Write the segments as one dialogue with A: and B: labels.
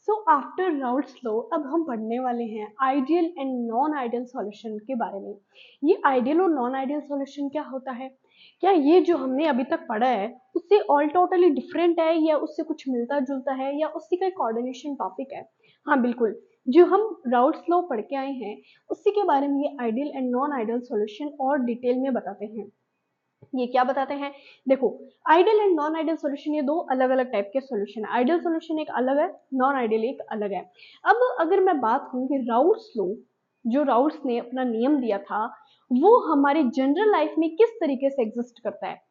A: So after Raoult's law अब हम पढ़ने वाले हैं ideal and non ideal solution के बारे में। ये आइडियल और नॉन आइडियल सॉल्यूशन क्या होता है? क्या ये जो हमने अभी तक पढ़ा है उससे ऑल टोटली डिफरेंट है, या उससे कुछ मिलता जुलता है, या उसी का कोऑर्डिनेशन टॉपिक है? हाँ बिल्कुल, जो हम राउल्ट्स लॉ पढ़ के आए हैं उसी के बारे में ये ideal and non ideal solution और डिटेल में बताते हैं। ये क्या बताते हैं? देखो, ideal and non ideal solution ये दो अलग अलग टाइप के सॉल्यूशन है। आइडियल सॉल्यूशन एक अलग है, नॉन आइडियल एक अलग है। अब अगर मैं बात करूं कि राउल्ट्स लॉ, जो राउल्ट्स ने अपना नियम दिया था, वो हमारी जनरल लाइफ में किस तरीके से एग्जिस्ट करता है?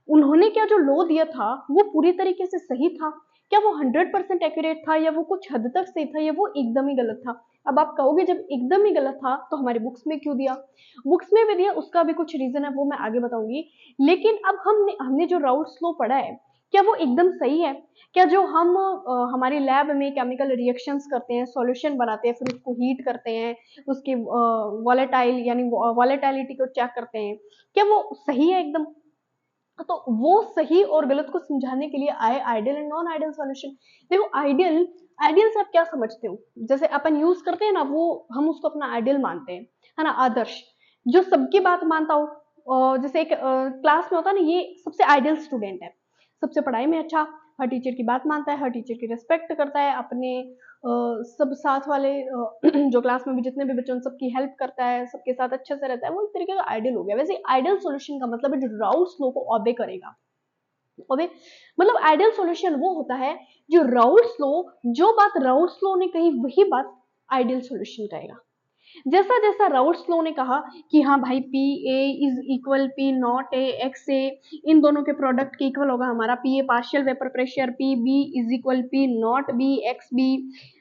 A: उन्होंने क्या जो लॉ दिया था वो पूरी तरीके से सही था? क्या वो 100% एक्यूरेट था, या वो कुछ हद तक सही था, या वो एकदम ही गलत था? अब आप कहोगे जब एकदम ही गलत था तो हमारे बुक्स में क्यों दिया? बुक्स में भी दिया, उसका भी कुछ रीजन है, वो मैं आगे बताऊंगी। लेकिन अब हमने हमने जो राउल्ट्स लॉ पढ़ा है, क्या वो एकदम सही है? क्या जो हम हमारी लैब में केमिकल रिएक्शंस करते हैं, सॉल्यूशन बनाते हैं, फिर उसको हीट करते हैं, उसकी वॉलेटाइल यानी वॉलेटिलिटी को चेक करते हैं, क्या वो सही है एकदम? तो वो सही और गलत को समझाने के लिए आए ideal and non ideal solution. देखो, आइडियल आइडियल से आप क्या समझते हो? जैसे अपन यूज करते हैं ना, वो हम उसको अपना आइडियल मानते हैं, है ना, आदर्श, जो सबकी बात मानता हो। जैसे एक क्लास में होता है ना, ये सबसे आइडियल स्टूडेंट है, सबसे पढ़ाई में अच्छा, हर टीचर की बात मानता है, हर टीचर की रिस्पेक्ट करता है, अपने सब साथ वाले जो क्लास में भी जितने भी बच्चे उन सबकी हेल्प करता है, सबके साथ अच्छे से रहता है, वो एक तरीके का आइडियल हो गया। वैसे आइडियल सॉल्यूशन का मतलब है जो राउल्ट्स लॉ को ओबे करेगा। ओबे मतलब आइडियल सॉल्यूशन वो होता है जो राउल्ट्स लॉ, जो बात राउल्ट्स लॉ ने कही वही बात आइडियल सॉल्यूशन कहेगा। जैसा जैसा राउल्ट्स लॉ ने कहा कि हाँ भाई, P A is equal P nought A X A, इन दोनों के प्रोडक्ट के इक्वल होगा हमारा P A partial vapour pressure, P B is equal P nought B X B.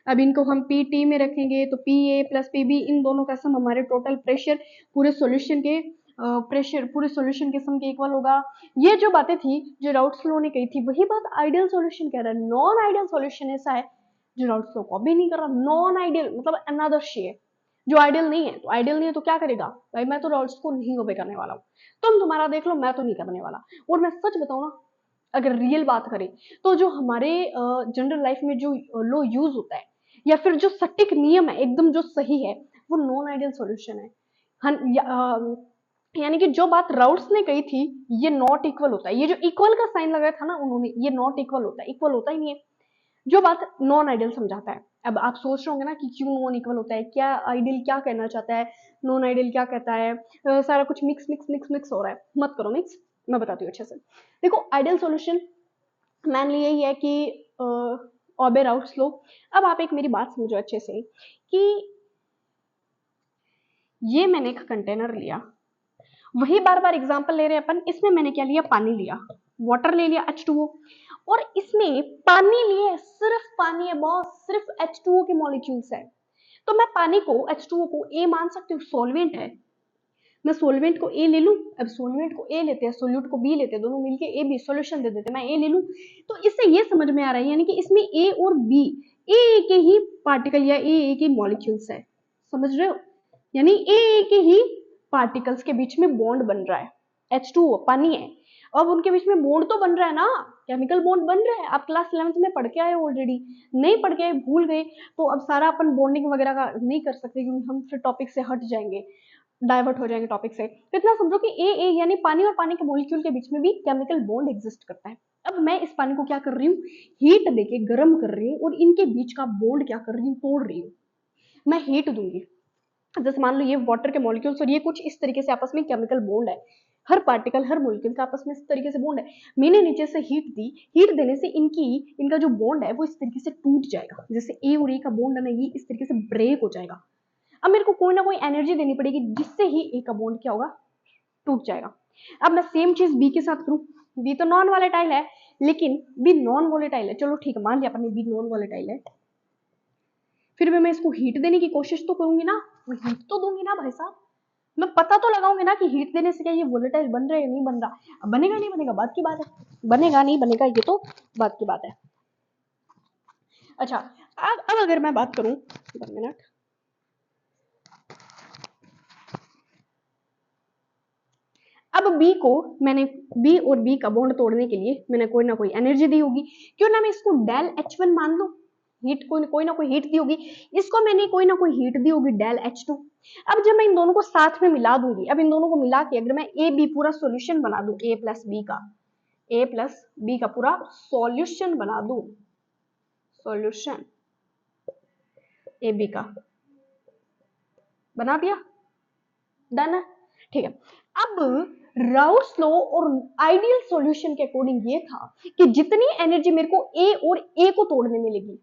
A: अब इनको हम पी टी में रखेंगे तो P A plus P B, इन दोनों का सम हमारे टोटल प्रेशर पूरे सॉल्यूशन के प्रेशर पूरे सॉल्यूशन के सम के इक्वल होगा। ये जो बातें थी जो राउल्ट्स लॉ ने कही थी वही बात आइडियल सॉल्यूशन कह रहा है। नॉन आइडियल सॉल्यूशन ऐसा है जो राउल्ट्स लॉ को भी नहीं कर रहा। नॉन आइडियल मतलब अनदर शेयर, जो आइडियल नहीं है। तो आइडियल नहीं है तो क्या करेगा भाई, मैं तो राउल्ट्स को नहीं ओबे करने वाला हूँ, तुम तुम्हारा देख लो, मैं तो नहीं करने वाला। और मैं सच बताऊं ना, अगर रियल बात करें तो जो हमारे जनरल लाइफ में जो लॉ यूज होता है, या फिर जो सटीक नियम है एकदम जो सही है, वो नॉन आइडियल सॉल्यूशन है। यानी कि जो बात राउल्ट्स ने कही थी, ये नॉट इक्वल होता है, ये जो इक्वल का साइन लगाया था ना उन्होंने, ये नॉट इक्वल होता है, इक्वल होता ही नहीं है। जो बात नॉन आइडियल समझाता है। अब आप सोच रहे होंगे ना कि क्यों नॉन इक्वल होता है, क्या आइडियल क्या कहना चाहता है, नॉन आइडियल क्या कहता है, सारा कुछ मिक्स मिक्स मिक्स मिक्स हो रहा है। मत करो मिक्स, मैं बताती हूँ अच्छे से। देखो, आइडियल सॉल्यूशन मेनली यही है कि ओबे राउल्ट्स लो। अब आप एक मेरी बात समझो अच्छे से कि ये मैंने एक कंटेनर लिया, वही बार बार एग्जांपल ले रहे हैं अपन। इसमें मैंने क्या लिया, पानी लिया, वाटर ले लिया H2O, और इसमें पानी लिए, सिर्फ पानी है बॉस, सिर्फ H2O के मॉलिक्यूल्स है। तो मैं पानी को H2O को A मान सकती हूँ, सॉल्वेंट है। मैं सॉल्वेंट को A ले लूं। अब सॉल्वेंट को A लेते हैं, सोल्यूट को B लेते हैं, दोनों मिलके A B सॉल्यूशन दे देते हैं, मैं A ले लूं। तो इससे ये समझ में आ रहा है यानी कि इसमें A और B A के ही पार्टिकल या A के मॉलिक्यूल्स है। समझ रहे हो? यानी A के ही पार्टिकल्स के बीच में बॉन्ड बन रहा है। H2O पानी है, अब उनके बीच में बॉन्ड तो बन रहा है ना, केमिकल बॉन्ड बन रहा है। आप क्लास 11th में पढ़ के आए ऑलरेडी, नहीं पढ़ के आए, भूल गए तो अब सारा अपन बॉन्डिंग वगैरह का नहीं कर सकते क्योंकि हम फिर टॉपिक से हट जाएंगे, डाइवर्ट हो जाएंगे टॉपिक से। तो इतना समझो कि ए यानी पानी और पानी के मॉलिक्यूल के बीच में भी केमिकल बॉन्ड एग्जिस्ट करता है। अब मैं इस पानी को क्या कर रही हूँ, हीट देके गर्म कर रही हूँ, और इनके बीच का बॉन्ड क्या कर रही हूँ, तोड़ रही हूँ। मैं हीट दूंगी, जैसे मान लो ये वाटर के मॉलिक्यूल्स और ये कुछ इस तरीके से आपस में केमिकल बॉन्ड है, हर पार्टिकल हर मॉलिक्यूल का आपस में इस तरीके से बॉन्ड है। मैंने नीचे से हीट दी, हीट देने से इनका जो बॉन्ड है वो इस तरीके से टूट जाएगा, जैसे ए और ए का बॉन्ड है ना, ये इस तरीके से ब्रेक हो जाएगा। अब मेरे को कोई ना कोई एनर्जी देनी पड़ेगी जिससे ही ए का बॉन्ड क्या होगा, टूट जाएगा। अब मैं सेम चीज बी के साथ करूं, बी तो नॉन वॉलेटाइल है, लेकिन बी नॉन वॉलेटाइल है, चलो ठीक है मान लिया अपने बी नॉन वॉलेटाइल है, फिर भी मैं इसको हीट देने की कोशिश तो करूंगी ना, मैं हीट तो दूंगी ना भाई साहब, मैं पता तो लगाऊंगी ना कि हीट देने से क्या ये वोलेटाइल बन रहा है या नहीं बन रहा। अब बनेगा नहीं बनेगा बात की बात है, बनेगा नहीं बनेगा ये तो बात की बात है। अच्छा, अब अगर मैं बात करूं, 1 मिनट, अब बी को मैंने, बी और बी का बॉन्ड तोड़ने के लिए मैंने कोई ना कोई एनर्जी दी होगी, क्यों ना मैं इसको डेल H1 मान लूं। हीट कोई ना कोई हीट दी होगी, इसको मैंने कोई ना कोई हीट दी होगी, डेल H2। अब जब मैं इन दोनों को साथ में मिला दूंगी, अब इन दोनों को मिला के अगर मैं ए बी पूरा सॉल्यूशन बना दूं, ए प्लस बी का पूरा सॉल्यूशन बना दूं, सॉल्यूशन ए बी का बना दिया, डन है, ठीक है। अब राउस लॉ और आइडियल सॉल्यूशन के अकॉर्डिंग ये था कि जितनी एनर्जी मेरे को ए और ए को तोड़ने में लगी,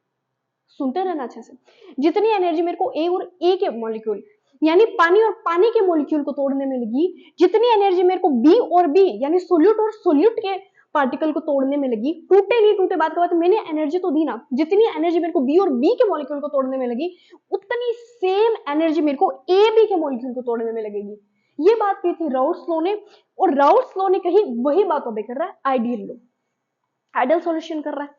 A: सुनते रहना अच्छे से, जितनी एनर्जी मेरे को ए और ए के मॉलिक्यूल यानी पानी और पानी के मॉलिक्यूल को तोड़ने में लगी, जितनी एनर्जी मेरे को बी और बी यानी सोल्यूट और सोल्यूट के पार्टिकल को तोड़ने में लगी, टूटे नहीं टूटे बात का बात, मैंने एनर्जी तो दी ना, जितनी एनर्जी मेरे को बी और बी के मॉलिक्यूल को तोड़ने में लगी, उतनी सेम एनर्जी मेरे को ए बी के मॉलिक्यूल को तोड़ने में लगेगी। ये बात कही थी राउस लॉ ने, और राउस लॉ ने कही वही बात ओबे कर रहा है आइडियल लॉ, आइडियल सॉल्यूशन कर रहा है।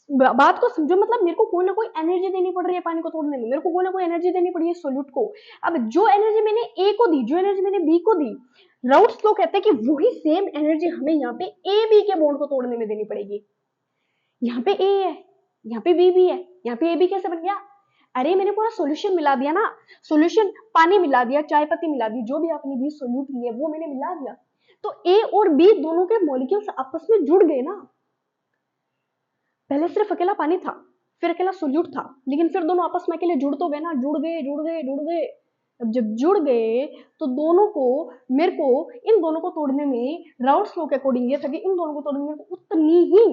A: बात को समझो, मतलब मेरे को कोई ना कोई एनर्जी देनी पड़ रही है पानी को तोड़ने में, मेरे को कोई ना कोई एनर्जी देनी पड़ी है सोल्यूट को। अब जो एनर्जी मैंने ए को दी, जो एनर्जी मैंने बी को दी, राउस लॉ कहते हैं कि वही सेम एनर्जी हमें यहाँ पे ए बी के बॉन्ड को तोड़ने में देनी पड़ेगी। यहाँ पे ए है, यहाँ पे बी भी है, यहाँ पे ए बी कैसे बन गया? अरे मैंने पूरा सोल्यूशन मिला दिया ना, सोल्यूशन पानी मिला दिया, चाय पत्ती मिला दी, जो भी आपने भी सोल्यूट लिए वो मैंने मिला दिया, तो ए और बी दोनों के मॉलिक्यूल्स आपस में जुड़ गए ना। पहले सिर्फ अकेला पानी था, फिर अकेला सोल्यूट था, लेकिन फिर दोनों आपस में अकेले जुड़ तो गए ना, जुड़ गए। अब जब जुड़ गए तो दोनों को, मेरे को इन दोनों को तोड़ने में राउस लॉ के अकॉर्डिंग ये था कि इन दोनों को तोड़ने में मेरे को उतनी ही,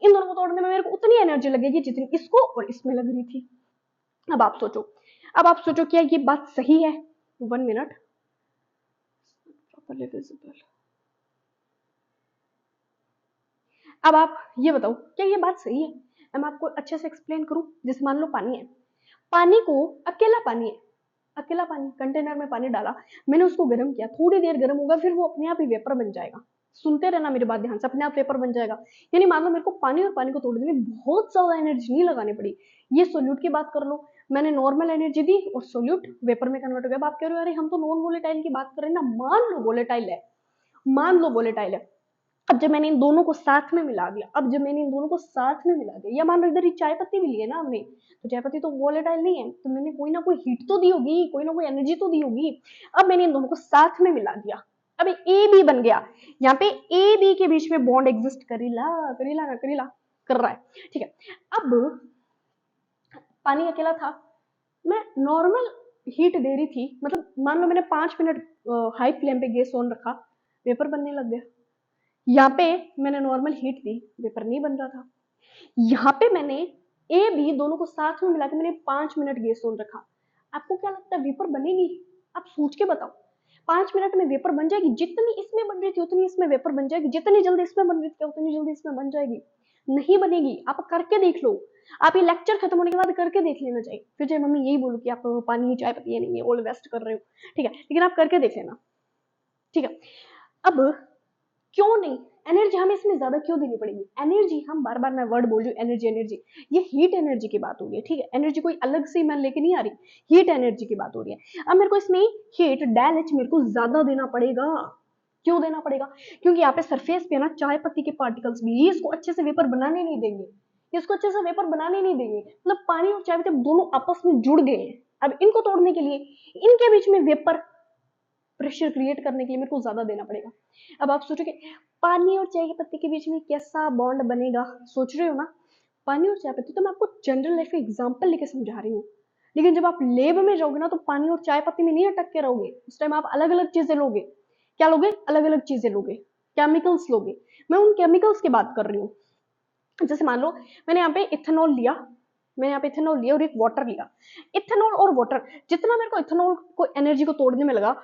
A: इन दोनों को तोड़ने में मेरे को उतनी एनर्जी लगेगी जितनी इसको और इसमें लग रही थी। अब आप सोचो क्या ये बात सही है? 1 मिनट, अब आप ये बताओ क्या ये बात सही है? मैं आपको अच्छे से एक्सप्लेन करूं। जैसे मान लो पानी है, पानी को अकेला पानी है, अकेला पानी, कंटेनर में पानी डाला, मैंने उसको गर्म किया, थोड़ी देर गर्म होगा, फिर वो अपने आप ही वेपर बन जाएगा। सुनते रहना मेरी बात ध्यान से, अपने आप वेपर बन जाएगा। यानी मान लो मेरे को पानी और पानी को तोड़ने में बहुत ज्यादा एनर्जी नहीं लगानी पड़ी। ये सोल्यूट की बात कर लो, मैंने नॉर्मल एनर्जी दी और सोल्यूट वेपर में कन्वर्ट हो गया। आप कह रहे हो अरे हम तो नॉन वोलेटाइल की बात कर रहे हैं ना, मान लो वोलेटाइल है, मान लो वोलेटाइल है। अब जब मैंने इन दोनों को साथ में मिला दिया, या मान लो इधर ही चाय पत्ती भी ली है ना हमने, तो चाय पत्ती तो वोलेटाइल नहीं है, तो मैंने कोई ना कोई हीट तो दी होगी, कोई ना कोई एनर्जी तो दी होगी। अब मैंने इन दोनों को साथ में मिला दिया, अब ए बी बन गया। यहाँ पे ए बी के बीच में बॉन्ड एग्जिस्ट करीला कर रहा है, ठीक है। अब पानी अकेला था, मैं नॉर्मल हीट दे रही थी, मतलब मान लो मैंने 5 मिनट हाई फ्लेम पे गैस ऑन रखा, वेपर बनने लग गया। यहाँ पे मैंने नॉर्मल हीट दी, वेपर नहीं बन रहा था। यहाँ पे मैंने ए बी दोनों को साथ में मिला के मैंने 5 मिनट गैस ऑन रखा। आपको क्या लगता है वेपर बनेगी? आप सोच के बताओ, 5 मिनट में वेपर बन जाएगी? जितनी इसमें बन रही थी उतनी इसमें वेपर बन जाएगी, जितनी जल्दी इसमें बन रही थी उतनी जल्दी इसमें बन जाएगी? नहीं बनेगी। आप करके देख लो, आप ये लेक्चर खत्म होने के बाद करके देख लेना चाहिए, फिर चाहे मम्मी यही बोलो कि आप पानी चाय पत्ती नहीं है, ऑल वेस्ट कर रहे हो, ठीक है, लेकिन आप करके देख लेना, ठीक है। अब क्यों नहीं, एनर्जी हमें इसमें ज्यादा क्यों देनी पड़ेगी? एनर्जी, हम बार बार मैं वर्ड बोल रही हूँ एनर्जी, ये हीट एनर्जी की बात हो रही है, ठीक है। एनर्जी कोई अलग से मैं लेके नहीं आ रही, हीट एनर्जी की बात हो रही है। अब मेरे को इसमें हीट डेल एच मेरे को ज्यादा देना पड़ेगा। क्यों देना पड़ेगा? क्योंकि यहाँ पे सरफेस पे ना चाय पत्ती के पार्टिकल्स भी इसको अच्छे से वेपर बनाने नहीं देंगे, मतलब पानी और चाय पत्ती दोनों आपस में जुड़ गए हैं। अब इनको तोड़ने के लिए इनके बीच में वेपर प्रेशर क्रिएट करने के लिए मेरे को ज्यादा देना पड़ेगा। अब आप सोचोगे पानी और चाय की पत्ती के बीच में कैसा बॉन्ड बनेगा, सोच रहे हो ना? पानी और चाय पत्ती तो मैं आपको जनरल लाइफ का एग्जांपल लेके समझा रही हूँ, लेकिन जब आप लेब में जाओगे ना तो पानी और चाय पत्ती में नहीं अटक के रहोगे, उस टाइम आप अलग अलग चीजें लोगे। क्या लोगे? अलग अलग चीजें लोगे, केमिकल्स लोगे। मैं उन केमिकल्स की बात कर रही हूँ। जैसे मान लो मैंने यहाँ पे इथेनॉल लिया, और एक वाटर लिया। इथेनॉल और वाटर, जितना मेरे को इथेनॉल को एनर्जी को तोड़ने में लगा,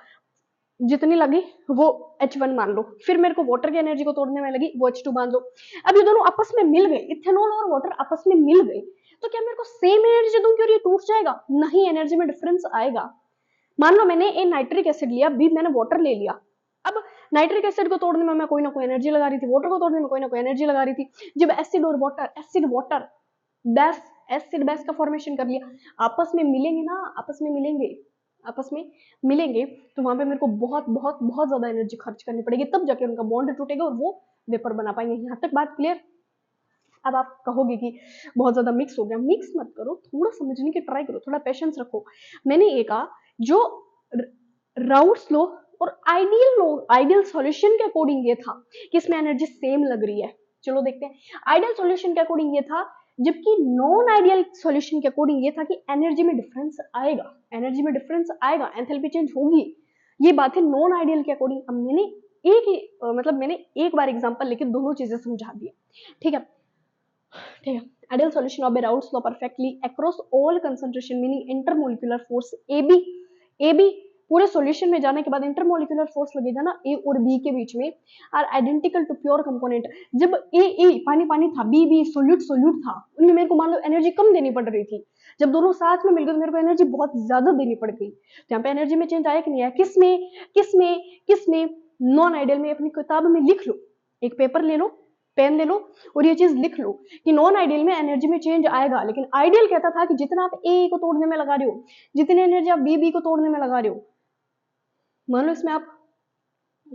A: जितनी लगी वो H1 मान लो, फिर मेरे को वाटर की एनर्जी को तोड़ने में लगी वो H2 मान लो। अब ये दोनों आपस में मिल गए, इथेनॉल और वाटर आपस में मिल गए, तो क्या मेरे को सेम एनर्जी दूंगी और ये टूट जाएगा? नहीं, एनर्जी में डिफरेंस आएगा। मान लो मैंने ए नाइट्रिक एसिड लिया, बी मैंने वाटर ले लिया। अब नाइट्रिक एसिड को तोड़ने में मैं कोई ना कोई एनर्जी लगा रही थी, वाटर को तोड़ने में कोई ना कोई एनर्जी लगा रही थी। जब एसिड और वाटर, बेस, एसिड बेस का फॉर्मेशन कर लिया, आपस में मिलेंगे ना, आपस में मिलेंगे, तो वहां पे मेरे को बहुत बहुत बहुत ज्यादा एनर्जी खर्च करनी पड़ेगी, तब जाके उनका बॉन्ड टूटेगा और वो वेपर बना पाएंगे। यहाँ तक बात क्लियर? अब आप कहोगे कि बहुत ज्यादा मिक्स हो गया, मिक्स मत करो, थोड़ा समझने की ट्राई करो, थोड़ा पेशेंस रखो। मैंने ये कहा जो राउट्स लो और आइडियल सॉल्यूशन के अकॉर्डिंग ये था कि इसमें एनर्जी सेम लग रही है। चलो देखते हैं। आइडियल सॉल्यूशन के अकॉर्डिंग ये था, जबकि नॉन आइडियल सॉल्यूशन के अकॉर्डिंग ये था कि एनर्जी में डिफरेंस आएगा, एनर्जी में डिफरेंस आएगा, एंथैल्पी चेंज होगी। ये बात है नॉन आइडियल के अकॉर्डिंग। अब मैंने एक ही मतलब मैंने एक बार एग्जांपल लेके दोनों चीजें समझा दी, ठीक है ठीक है। Ideal solution of Raoult's law perfectly across all concentration meaning intermolecular force A B पूरे सॉल्यूशन में जाने के बाद इंटरमोलिकुलर फोर्स लगेगा ना ए और बी के बीच में, are identical to pure component. जब ए पानी पानी था, बी सोल्यूट था, उनमें मेरे को मान लो एनर्जी कम देनी पड़ रही थी, जब दोनों साथ में मिल गए तो मेरे को एनर्जी बहुत ज्यादा देनी पड़ गई। तो यहाँ पे एनर्जी में चेंज आया कि नहीं आया? किसमें नॉन आइडियल में। अपनी किताब में लिख लो, एक पेपर ले लो, पेन ले लो और ये चीज लिख लो कि नॉन आइडियल में एनर्जी में चेंज आएगा, लेकिन आइडियल कहता था कि जितना आप ए को तोड़ने में लगा रहे हो, जितनी एनर्जी आप बी को तोड़ने में लगा रहे हो, मान लो इसमें आप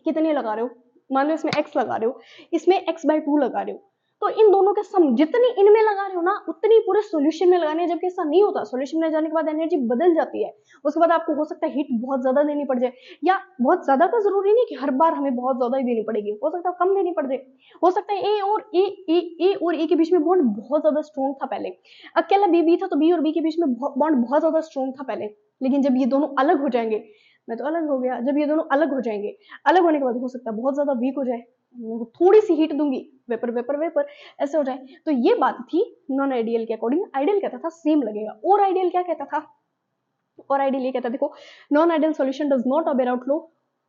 A: कितनी लगा रहे हो, मान लो इसमें x लगा रहे हो, इसमें x/2 लगा रहे हो, तो इन दोनों के सम जितनी इनमें लगा रहे हो ना उतनी पूरे सॉल्यूशन में लगानी है। जबकि ऐसा नहीं होता, सॉल्यूशन में जाने के बाद एनर्जी बदल जाती है। उसके बाद आपको हो सकता है हीट बहुत ज्यादा देनी पड़ जाए, या बहुत ज्यादा का जरूरी नहीं कि हर बार हमें बहुत ज्यादा ही देनी पड़ेगी, हो सकता है कम देनी पड़ जाए। हो सकता है ए और ए के बीच में बॉन्ड बहुत ज्यादा स्ट्रॉन्ग था पहले, अकेला बी था तो बी और बी के बीच में बॉन्ड बहुत ज्यादा स्ट्रॉन्ग था पहले, लेकिन जब ये दोनों अलग हो जाएंगे, मैं तो अलग हो गया, जब ये दोनों अलग हो जाएंगे, अलग होने के बाद हो सकता है बहुत ज्यादा वीक हो जाए, थोड़ी सी हीट दूंगी, वेपर वेपर वेपर ऐसे हो जाए। तो ये बात थी नॉन आइडियल के अकॉर्डिंग। आइडियल कहता था सेम लगेगा, और आइडियल क्या कहता था? और आइडियल ये कहता, देखो non ideal solution does not obey Raoult law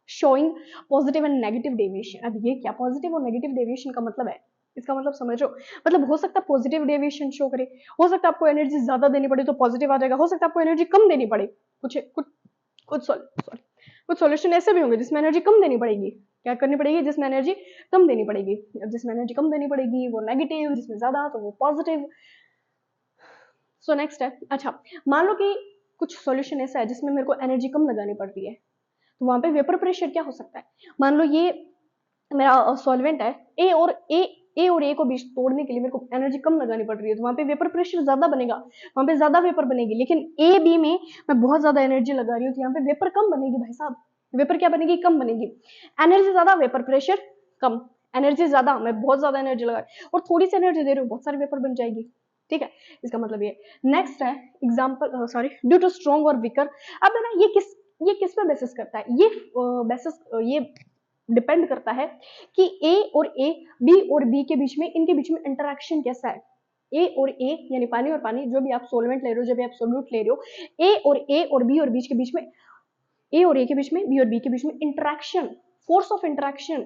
A: showing positive and negative deviation. अब ये क्या पॉजिटिव और नेगेटिव डेविएशन का मतलब है? इसका मतलब समझो, मतलब हो सकता है पॉजिटिव डेविएशन शो करे, हो सकता है आपको एनर्जी ज्यादा देनी पड़े तो पॉजिटिव आ जाएगा, हो सकता है आपको एनर्जी कम देनी पड़े, कुछ सॉल्यूशन ऐसे भी होंगे जिसमें एनर्जी कम देनी पड़ेगी। क्या करनी पड़ेगी? जिसमें एनर्जी कम देनी पड़ेगी। अब जिसमें एनर्जी कम देनी पड़ेगी वो नेगेटिव, जिसमें ज्यादा तो वो पॉजिटिव। सो नेक्स्ट है, अच्छा मान लो कि कुछ सॉल्यूशन ऐसा है जिसमें मेरे को एनर्जी कम लगानी पड़ रही है, तो वहां पे वेपर प्रेशर क्या हो सकता है? मान लो ये मेरा सॉल्वेंट है, ए और ए को बीच तोड़ने के लिए मेरे को एनर्जी कम लगानी पड़ रही है, तो वहां पे वेपर प्रेशर ज्यादा बनेगा, वहां पे ज्यादा वेपर बनेगी। लेकिन ए बी में मैं बहुत ज्यादा एनर्जी लगा रही हूँ, तो यहाँ पे वेपर कम बनेगी भाई साहब। वेपर क्या बनेगी? कम बनेगी। एनर्जी ज्यादा, वेपर प्रेशर कम। एनर्जी ज्यादा, मैं बहुत ज्यादा एनर्जी लगा रही हूँ, और थोड़ी सी एनर्जी दे रही हूँ, बहुत सारी वेपर बन जाएगी। ठीक है, इसका मतलब ये। नेक्स्ट है example, sorry, due to strong और वीकर। अब है ना, ये किस पे बेसिस करता है? ये डिपेंड करता है कि बी और बी के बीच में, इनके बीच में इंटरेक्शन कैसा है। ए और ए यानी पानी और पानी, जो भी आप सोलवेंट ले रहे हो, जो भी आप सोल्यूट ले रहे हो, ए और बी और बीच के बीच में, ए और ए के बीच में, बी और बी के बीच में इंटरेक्शन, फोर्स ऑफ इंटरेक्शन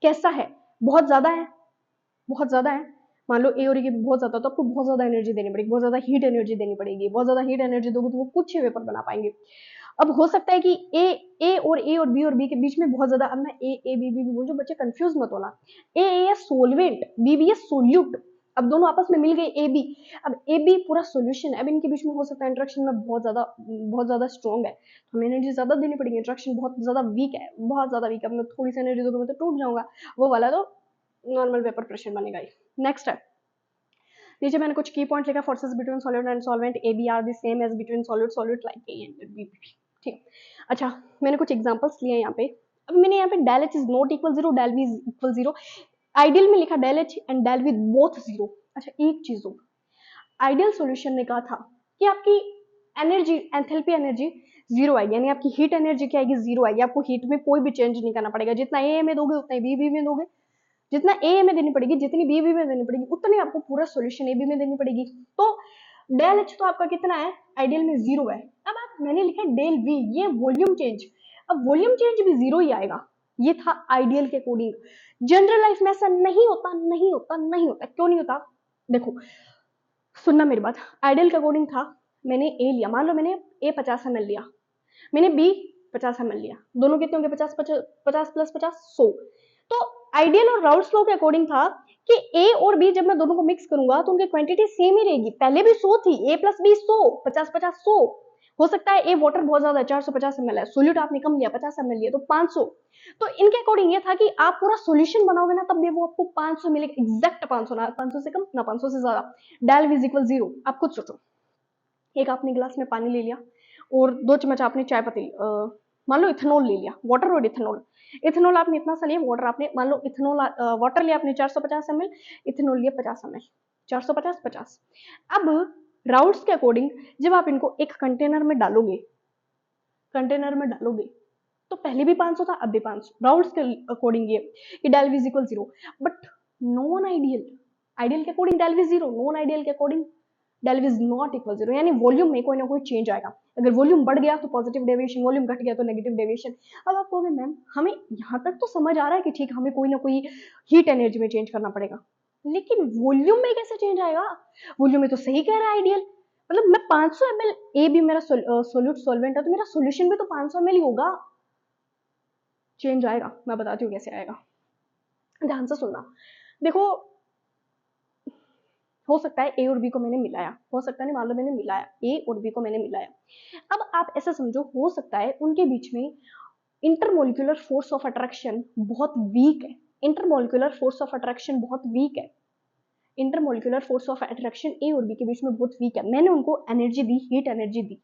A: कैसा है? बहुत ज्यादा है, बहुत ज्यादा है। मान लो ए और ए के बहुत ज्यादा, तो आपको बहुत ज्यादा एनर्जी देनी पड़ेगी, बहुत ज्यादा हीट एनर्जी देनी पड़ेगी। बहुत ज्यादा हीट एनर्जी दोगे तो वो कुछ ही वेपर बना पाएंगे। अब हो सकता है कि ए और बी के बीच में बहुत ज्यादा, अब मैं ए बी बोल, जो बच्चे कंफ्यूज मत होना, ए सोलवेंट, बी है सोल्यूट। अब दोनों आपस में मिल गए ए बी, अब ए बी पूरा सोल्यूशन है। अब इनके बीच में हो सकता है इंट्रैक्शन में बहुत ज्यादा स्ट्रॉन्ग है, तो हमें एनर्जी ज्यादा देनी पड़ेगी। इंट्रैक्शन बहुत ज्यादा वीक है, बहुत ज्यादा वीक है, अब मैं थोड़ी सी एनर्जी दूंगा तो टूट जाऊंगा, वो वाला तो नॉर्मल वेपर प्रेशर बनेगा ही। नेक्स्ट है, नीचे मैंने कुछ की पॉइंट लिखा, forces between solid and solvent A B are the same as between solid like A and B. ठीक, अच्छा मैंने कुछ एग्जांपल्स लिए यहाँ पे। अब मैंने यहाँ पे del H is not equal zero, del V is equal zero. Ideal में लिखा del H and del V both zero. अच्छा एक चीज हो, आइडियल सॉल्यूशन ने कहा था कि आपकी एनर्जी, एंथैल्पी एनर्जी जीरो आएगी, यानी आपकी हीट एनर्जी क्या आएगी? जीरो आएगी। आपको हीट में कोई भी चेंज नहीं करना पड़ेगा, जितना ए में दोगे उतना ही बी में दोगे, जितना ए में देनी पड़ेगी, जितनी बी में देनी पड़ेगी, उतनी आपको पूरा सॉल्यूशन ए बी में देनी पड़ेगी। तो डेल एच तो आपका कितना है? आइडियल में जीरो है। अब मैंने लिखा डेल वी, ये वॉल्यूम चेंज। अब वॉल्यूम चेंज भी जीरो ही आएगा। ये था आइडियल के अकॉर्डिंग। जनरल लाइफ में ऐसा नहीं होता, नहीं होता, नहीं होता। क्यों नहीं होता? देखो सुनना मेरी बात, आइडियल के अकॉर्डिंग था, मैंने ए लिया, मान लो मैंने ए 50 ml लिया, मैंने बी 50 ml लिया, दोनों कितने होंगे? 50 प्लस 50 100। तो आइडियल और राउल्स लॉ के अकॉर्डिंग था कि ए और बी जब मैं दोनों को मिक्स करूंगा तो उनकी क्वांटिटी सेम ही रहेगी। पहले भी 100 थी, ए प्लस बी 100, 50 50 100, हो सकता है ए वाटर बहुत ज्यादा 450 ml है, सोल्यूट आपने कम लिया 50 ml लिया तो 500। तो इनके अकॉर्डिंग ये था कि आप पूरा सॉल्यूशन बनाओगे ना तब भी वो आपको 500 मिलेगा, एग्जैक्ट 500, ना 500 से कम ना 500 से ज्यादा। Del is equal 0। आप खुद सोचो, एक आपने गिलास में पानी ले लिया और 2 चम्मच आपने चाय पत्ती मान लो इथेनॉल ले लिया, वाटर और इथेनॉल। इथेनॉल आपने इतना सा लिया, वाटर आपने मान लो इथेनॉल वाटर लिया आपने 450 ml, इथेनॉल लिया 50 ml, 450 50। अब राउट्स के अकॉर्डिंग जब आप इनको एक कंटेनर में डालोगे तो पहले भी 500 था, अब भी 500। राउट्स के अकॉर्डिंग ये कि del is equal 0। But non ideal, ideal के according del is 0, non ideal के according del is not equal 0, यानी वॉल्यूम में कोई ना कोई चेंज आएगा। अगर वॉल्यूम बढ़ गया तो पॉजिटिव डेविएशन, वॉल्यूम घट गया तो नेगेटिव डेविएशन। अब आप कहोगे मैम हमें यहाँ तक तो समझ आ रहा है कि ठीक हमें कोई ना कोई हीट एनर्जी में चेंज करना पड़ेगा, लेकिन वॉल्यूम में कैसे चेंज आएगा? वॉल्यूम में तो सही कह रहा है आइडियल, मतलब मैं 500 ml, ए भी मेरा सोल्यूट सॉल्वेंट है तो मेरा सोल्यूशन भी तो 500 ml ही होगा। चेंज आएगा, मैं बताती हूँ कैसे आएगा, ध्यान से सुनना। देखो, हो सकता है ए और बी को मैंने मिलाया, हो सकता है नहीं, मान लो मैंने मिलाया ए और बी को मैंने मिलाया। अब आप ऐसा समझो, हो सकता है उनके बीच में इंटरमोलिकुलर फोर्स ऑफ अट्रैक्शन बहुत वीक है, इंटरमोलिकुलर फोर्स ऑफ अट्रैक्शन बहुत वीक है, इंटरमोलिकुलर फोर्स ऑफ अट्रैक्शन ए और बी के बीच में बहुत वीक है। मैंने उनको एनर्जी दी, हीट एनर्जी दी।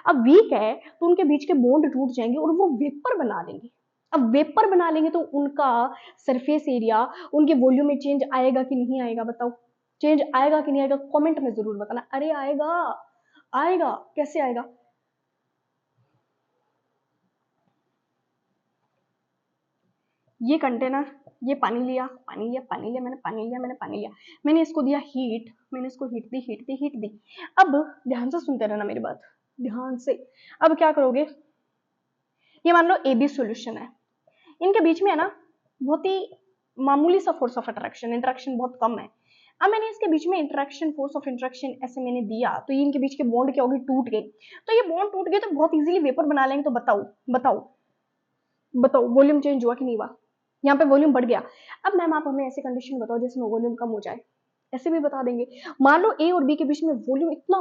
A: अब वीक है तो उनके बीच के बॉन्ड टूट जाएंगे और वो वेपर बना देंगे। अब वेपर बना लेंगे तो उनका सरफेस एरिया, उनके वॉल्यूम में चेंज आएगा कि नहीं आएगा? बताओ, चेंज आएगा कि नहीं आएगा? कमेंट में जरूर बताना। अरे आएगा, आएगा, कैसे आएगा? ये कंटेनर, ये पानी लिया, पानी लिया, पानी लिया, मैंने पानी लिया, मैंने पानी लिया, मैंने इसको दिया हीट, मैंने इसको हीट दी, हीट दी, हीट दी। अब ध्यान से सुनते रहना मेरी बात, ध्यान से। अब क्या करोगे, ये मान लो ए बी सॉल्यूशन है, इनके बीच में है ना बहुत ही मामूली सा फोर्स ऑफ अट्रैक्शन, इंटरेक्शन बहुत कम है। अब मैंने इसके बीच में इंटरेक्शन, फोर्स ऑफ इंटरेक्शन ऐसे मैंने दिया तो ये इनके बीच के बॉन्ड क्या होगी, टूट गए। तो ये बॉन्ड टूट गए तो बहुत इजीली वेपर बना लेंगे। तो बताओ बताओ बताओ, वॉल्यूम चेंज हुआ कि नहीं हुआ? यहाँ पे वॉल्यूम बढ़ गया। अब मैम आप हमें ऐसी कंडीशन बताओ जिसमें वॉल्यूम कम हो जाए, ऐसे भी बता देंगे। मान लो ए और बी के बीच में वॉल्यूम इतना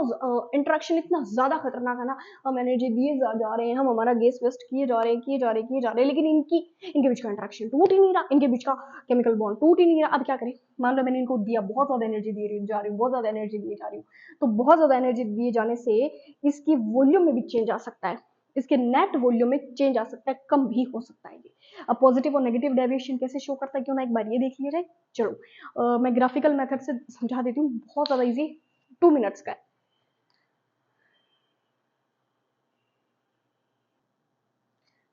A: इंटरेक्शन इतना ज्यादा खतरनाक है ना, हम एनर्जी दिए जा रहे हैं, हम हमारा गैस वेस्ट किए जा रहे हैं, किए जा रहे हैं, किए जा रहे हैं, लेकिन इनके बीच का इंटरेक्शन टूट ही नहीं रहा, इनके बीच का केमिकल बॉन्ड टूट ही नहीं रहा। अब क्या करें? मान लो मैंने इनको दिया, बहुत ज्यादा एनर्जी दी जा रही हूँ, बहुत ज्यादा एनर्जी दिए जा रही हूँ, तो बहुत ज्यादा एनर्जी दिए जाने से इसकी वॉल्यूम में भी चेंज आ सकता है, इसके नेट वॉल्यूम में चेंज आ सकता है, कम भी हो सकता है ये। अब पॉजिटिव और नेगेटिव डेविएशन कैसे शो करता है, क्यों ना एक बार ये देख लिया जाए। चलो मैं ग्राफिकल मेथड से समझा देती हूँ, बहुत ज्यादा इजी, 2 मिनट्स का है।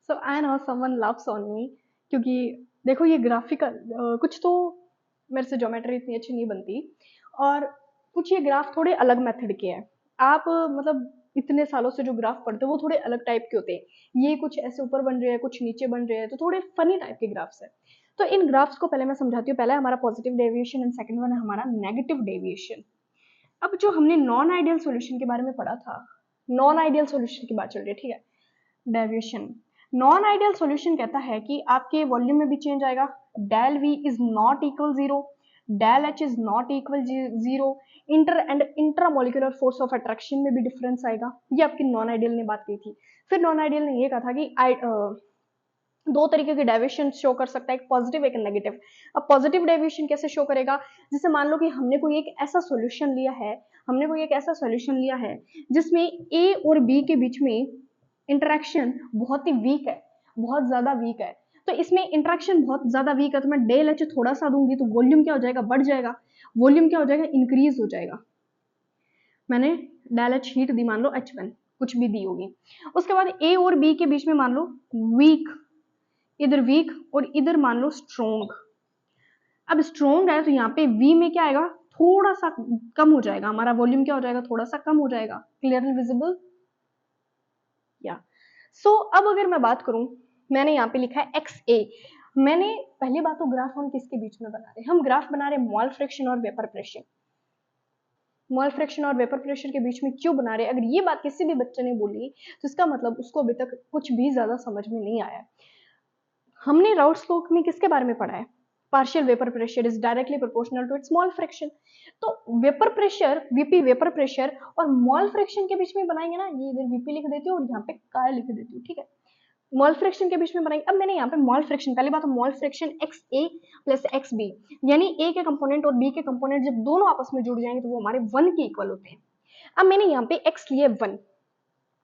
A: So I know someone loves on me, क्योंकि देखो ये ग्राफिकल कुछ तो मेरे से ज्योमेट्री इतनी अच्छी नहीं बनती, और कुछ ये ग्राफ थोड़े अलग मेथड के हैं। आप मतलब इतने सालों से जो ग्राफ पढ़ते हो वो थोड़े अलग टाइप के होते हैं, ये कुछ ऐसे ऊपर बन रहे हैं, कुछ नीचे बन रहे हैं, तो थोड़े फनी टाइप के ग्राफ्स है। तो इन ग्राफ्स को पहले मैं समझाती हूँ। पहला हमारा positive deviation and second one है हमारा नेगेटिव डेविएशन। अब जो हमने नॉन आइडियल सॉल्यूशन के बारे में पढ़ा था, नॉन आइडियल सॉल्यूशन की बात चल रही है, ठीक है। डेविएशन, नॉन आइडियल सॉल्यूशन कहता है कि आपके वॉल्यूम में भी चेंज आएगा, del V is not equal 0, del H is not equal 0, inter and intramolecular force of attraction में भी डिफरेंस आएगा। ये आपकी नॉन आइडियल ने बात की थी। फिर नॉन आइडियल ने ये कहा था कि दो तरीके के डेविएशन शो कर सकता है, एक पॉजिटिव एक नेगेटिव। अब पॉजिटिव डेविएशन कैसे शो करेगा? जैसे मान लो कि हमने कोई एक ऐसा सॉल्यूशन लिया है, हमने कोई एक ऐसा सॉल्यूशन लिया है जिसमें ए और बी के बीच में इंटरेक्शन बहुत ही वीक है, बहुत ज्यादा वीक है। तो इसमें इंटरेक्शन बहुत ज्यादा वीक है तो मैं डेल एच थोड़ा सा दूंगी तो वॉल्यूम क्या हो जाएगा, बढ़ जाएगा। वॉल्यूम क्या हो जाएगा, इंक्रीज हो जाएगा। मैंने डेल एच हीट दी, मान लो H1 कुछ भी दी होगी। उसके बाद ए और बी के बीच में मान लो वीक, इधर वीक और इधर मान लो स्ट्रोंग। अब स्ट्रोंग है तो यहाँ पे वी में क्या आएगा, थोड़ा सा कम हो जाएगा, हमारा वॉल्यूम क्या हो जाएगा, थोड़ा सा कम हो जाएगा। क्लियरली विजिबल या सो अब अगर मैं बात करूं, मैंने यहाँ पे लिखा है एक्स ए। मैंने पहली बात तो ग्राफ हम किसके बीच में बना रहे हैं, हम ग्राफ बना रहे हैं मॉल फ्रिक्शन और वेपर प्रेशर। मॉल फ्रिक्शन और वेपर प्रेशर के बीच में क्यों बना रहे हैं? अगर ये बात किसी भी बच्चे ने बोली तो इसका मतलब उसको अभी तक कुछ भी ज्यादा समझ में नहीं आया। हमने राउट्स लॉ में किसके बारे में पढ़ा है, partial vapour pressure is directly proportional to its mole fraction. तो vapour pressure, VP vapour pressure और मोल फ्रैक्शन के बीच में बनाएंगे ना, ये इधर वीपी लिख देती हूँ और यहाँ पे काय लिख देती हूँ, ठीक है। मोल फ्रैक्शन के बीच में बनाएंगे। अब मैंने यहाँ पे मोल फ्रैक्शन, पहली बात मोल फ्रैक्शन एक्स ए प्लस एक्स बी, यानी ए के कंपोनेंट और बी के कंपोनेंट जब दोनों आपस में जुड़ जाएंगे तो वो हमारे 1 के इक्वल होते हैं। अब मैंने यहाँ पे x लिए 1,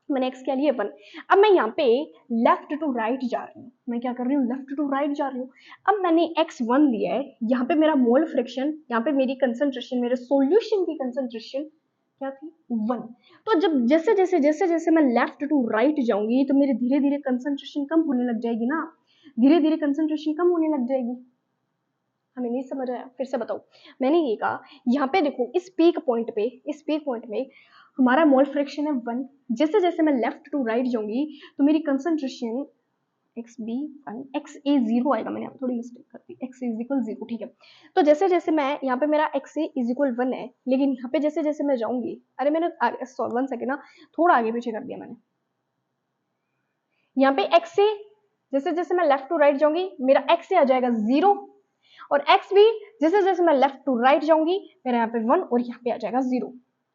A: मैंने x क्या लिए 1। अब मैं यहाँ पे लेफ्ट टू राइट जा रही हूँ, मैं क्या कर रही हूँ, लेफ्ट टू राइट जा रही हूँ। अब मैंने x1 लिया है, यहाँ पे मेरा मोल फ्रैक्शन, यहाँ पे मेरी कंसंट्रेशन, मेरे सॉल्यूशन की कंसंट्रेशन क्या थी, 1। तो जब जैसे जैसे जैसे जैसे मैं लेफ्ट टू राइट जाऊंगी तो मेरे धीरे धीरे कंसंट्रेशन कम होने लग जाएगी ना, धीरे धीरे कंसंट्रेशन कम होने लग जाएगी। हमें नहीं समझ आया, फिर से बताओ। मैंने ये कहा यहाँ पे देखो, इस पीक पॉइंट पे, इस पीक पॉइंट में हमारा मोल फ्रैक्शन है 1। जैसे जैसे मैं लेफ्ट टू राइट जाऊंगी तो मेरी कंसंट्रेशन एक्स बी 1, एक्स ए 0 आएगा, मैंने यहाँ थोड़ी मिस्टेक कर दी, एक्स इज इक्वल 0, ठीक है। तो जैसे जैसे मैं यहाँ पे मेरा एक्स ए इज इक्वल 1 है, लेकिन यहाँ पे जैसे जैसे मैं जाऊंगी, अरे मैंने 1 सेकेंड ना, थोड़ा आगे पीछे कर दिया मैंने। यहाँ पे एक्स ए, जैसे जैसे मैं लेफ्ट टू राइट जाऊंगी मेरा एक्स ए आ जाएगा 0, और एक्स भी जैसे जैसे मैं लेफ्ट टू राइट जाऊंगी मेरा यहाँ पे 1 और यहाँ पे आ जाएगा 0।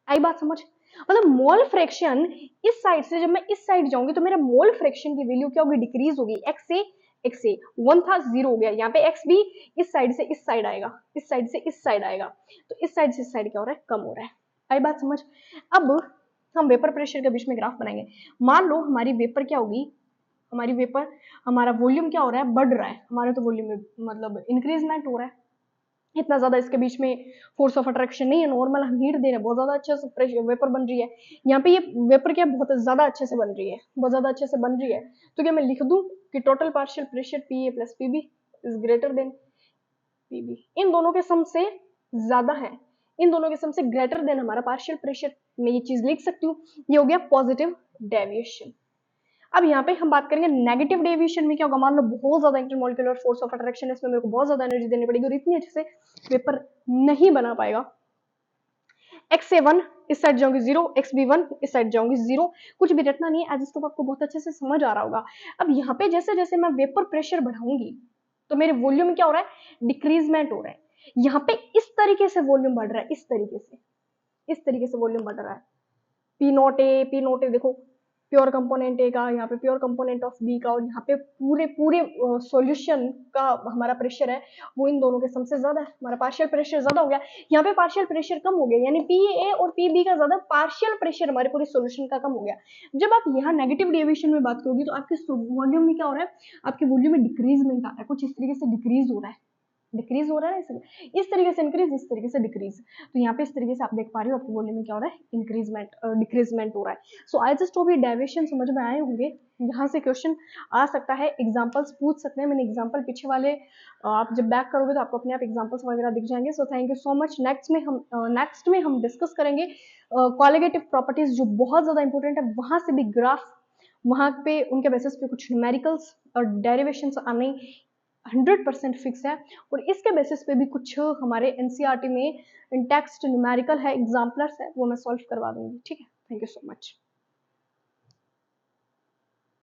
A: आई बात समझ? मतलब मोल फ्रैक्शन इस साइड से, जब मैं इस साइड जाऊंगी तो मेरा मोल फ्रैक्शन की वैल्यू क्या होगी, डिक्रीज होगी। एक्स ए 1 था 0 हो गया, यहाँ पे एक्स भी इस साइड से इस साइड आएगा, इस साइड से इस साइड आएगा, तो इस साइड से इस साइड क्या हो रहा है, कम हो रहा है। आई बात समझ? अब हम वेपर प्रेशर के बीच में ग्राफ बनाएंगे। मान लो हमारी वेपर क्या होगी, हमारी वेपर, हमारा वॉल्यूम क्या हो रहा है, बढ़ रहा है, हमारे तो वॉल्यूम में मतलब इंक्रीजमेंट हो रहा है, इतना ज्यादा इसके बीच में फोर्स ऑफ अट्रैक्शन नहीं है, नॉर्मल हम हीट दे रहे हैं, बहुत ज्यादा अच्छे से वेपर बन रही है। यहाँ पे ये वेपर क्या बहुत ज्यादा अच्छे से बन रही है, बहुत ज्यादा अच्छे से बन रही है। तो क्या मैं लिख दूं कि total partial pressure P A plus PB is greater than PB, इन दोनों के सम से ज्यादा है, इन दोनों के सम से ग्रेटर देन हमारा पार्शियल प्रेशर, मैं ये चीज लिख सकती हूँ। ये हो गया पॉजिटिव डेविएशन। अब यहाँ पे हम बात करेंगे नेगेटिव डेविएशन में क्या होगा। मान लो बहुत ज्यादा इंटरमोलिकुलर फोर्स ऑफ अट्रैक्शन है, इसमें मेरे को बहुत ज्यादा एनर्जी देनी पड़ेगी और इतनी अच्छे से वेपर नहीं बना पाएगा। एक्स ए 1 इस साइड जाऊंगी 0, एक्स बी 1 इस साइड जाऊंगी 0, कुछ भी रटना नहीं है, एज तो आपको बहुत अच्छे से समझ आ रहा होगा। अब यहाँ पे जैसे जैसे मैं वेपर प्रेशर बढ़ाऊंगी तो मेरे वॉल्यूम में क्या हो रहा है, डिक्रीजमेंट हो रहा है। यहाँ पे इस तरीके से वॉल्यूम बढ़ रहा है, इस तरीके से, इस तरीके से वॉल्यूम बढ़ रहा है। पी नोट ए देखो, प्योर कंपोनेंट ए का, यहाँ पे प्योर कंपोनेंट ऑफ बी का, और यहाँ पे पूरे पूरे सॉल्यूशन का हमारा प्रेशर है वो इन दोनों के सम से ज्यादा है, हमारा पार्शियल प्रेशर ज्यादा हो गया, यहाँ पे पार्शियल प्रेशर कम हो गया, यानी पी ए और पी बी का ज्यादा, पार्शियल प्रेशर हमारे पूरे सॉल्यूशन का कम हो गया। जब आप यहाँ नेगेटिव डेविएशन में बात करोगी तो आपके वॉल्यूम में क्या हो रहा है, आपके वॉल्यूम में डिक्रीजमेंट आ रहा है, कुछ इस तरीके से डिक्रीज हो रहा है, डिक्रीज हो रहा है ना, इस तरीके से इंक्रीज, इस तरीके से डिक्रीज। तो यहाँ पे इस तरीके से आप देख पा रहे हो आपके वॉल्यूम में क्या हो रहा है, इंक्रीजमेंट डिक्रीजमेंट हो रहा है। सो आई जस्ट होप ये डेविएशन समझ में आए होंगे। यहाँ से क्वेश्चन आ सकता है, एग्जांपल्स पूछ सकते हैं, मैंने एग्जांपल पीछे वाले आप जब बैक करोगे तो आपको अपने आप एग्जांपल्स वगैरह दिख जाएंगे। So thank you so much. Next में हम डिस्कस करेंगे क्वालिटेटिव प्रॉपर्टीज जो बहुत ज्यादा इंपॉर्टेंट है, वहां से भी ग्राफ, वहां पे उनके बेसिस पे कुछ न्यूमेरिकल्स और डेरिवेशंस आने 100% फिक्स है, और इसके बेसिस पे भी कुछ हमारे एनसीईआरटी में टेक्स्ट न्यूमेरिकल है, एग्जाम्पलर्स है, वो मैं सॉल्व करवा दूंगी। ठीक है, थैंक यू सो मच।